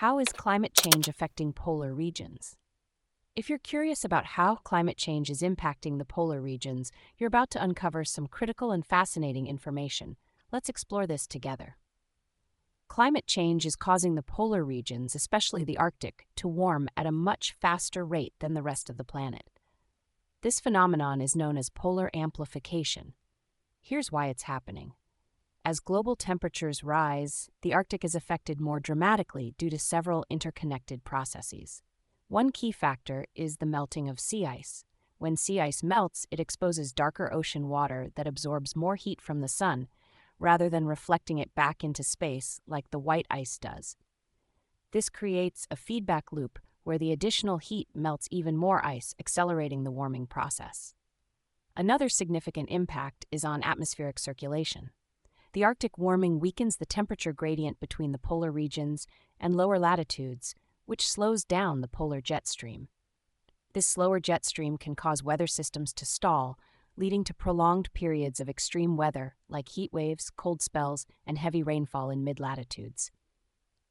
How is climate change affecting polar regions? If you're curious about how climate change is impacting the polar regions, you're about to uncover some critical and fascinating information. Let's explore this together. Climate change is causing the polar regions, especially the Arctic, to warm at a much faster rate than the rest of the planet. This phenomenon is known as polar amplification. Here's why it's happening. As global temperatures rise, the Arctic is affected more dramatically due to several interconnected processes. One key factor is the melting of sea ice. When sea ice melts, it exposes darker ocean water that absorbs more heat from the sun, rather than reflecting it back into space like the white ice does. This creates a feedback loop where the additional heat melts even more ice, accelerating the warming process. Another significant impact is on atmospheric circulation. The Arctic warming weakens the temperature gradient between the polar regions and lower latitudes, which slows down the polar jet stream. This slower jet stream can cause weather systems to stall, leading to prolonged periods of extreme weather like heat waves, cold spells, and heavy rainfall in mid-latitudes.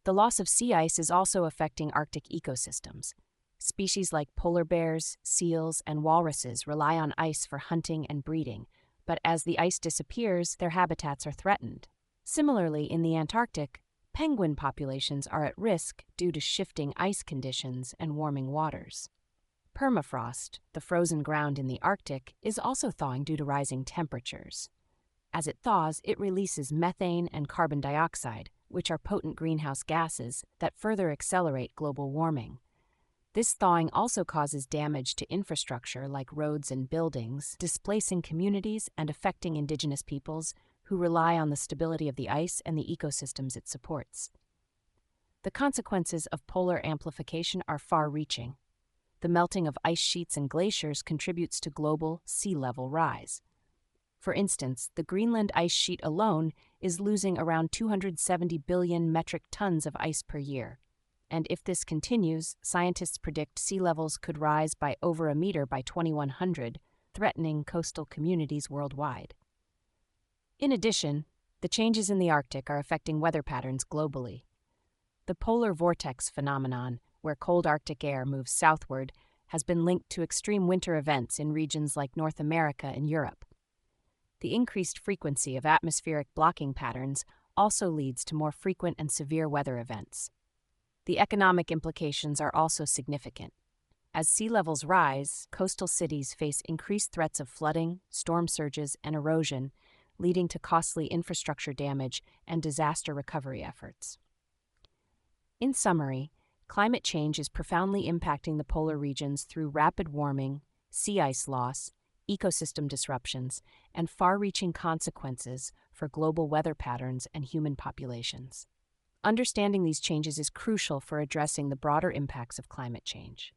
The loss of sea ice is also affecting Arctic ecosystems. Species like polar bears, seals, and walruses rely on ice for hunting and breeding, but as the ice disappears, their habitats are threatened. Similarly, in the Antarctic, penguin populations are at risk due to shifting ice conditions and warming waters. Permafrost, the frozen ground in the Arctic, is also thawing due to rising temperatures. As it thaws, it releases methane and carbon dioxide, which are potent greenhouse gases that further accelerate global warming. This thawing also causes damage to infrastructure like roads and buildings, displacing communities and affecting indigenous peoples who rely on the stability of the ice and the ecosystems it supports. The consequences of polar amplification are far-reaching. The melting of ice sheets and glaciers contributes to global sea level rise. For instance, the Greenland ice sheet alone is losing around 270 billion metric tons of ice per year. And if this continues, scientists predict sea levels could rise by over a meter by 2100, threatening coastal communities worldwide. In addition, the changes in the Arctic are affecting weather patterns globally. The polar vortex phenomenon, where cold Arctic air moves southward, has been linked to extreme winter events in regions like North America and Europe. The increased frequency of atmospheric blocking patterns also leads to more frequent and severe weather events. The economic implications are also significant. As sea levels rise, coastal cities face increased threats of flooding, storm surges, and erosion, leading to costly infrastructure damage and disaster recovery efforts. In summary, climate change is profoundly impacting the polar regions through rapid warming, sea ice loss, ecosystem disruptions, and far-reaching consequences for global weather patterns and human populations. Understanding these changes is crucial for addressing the broader impacts of climate change.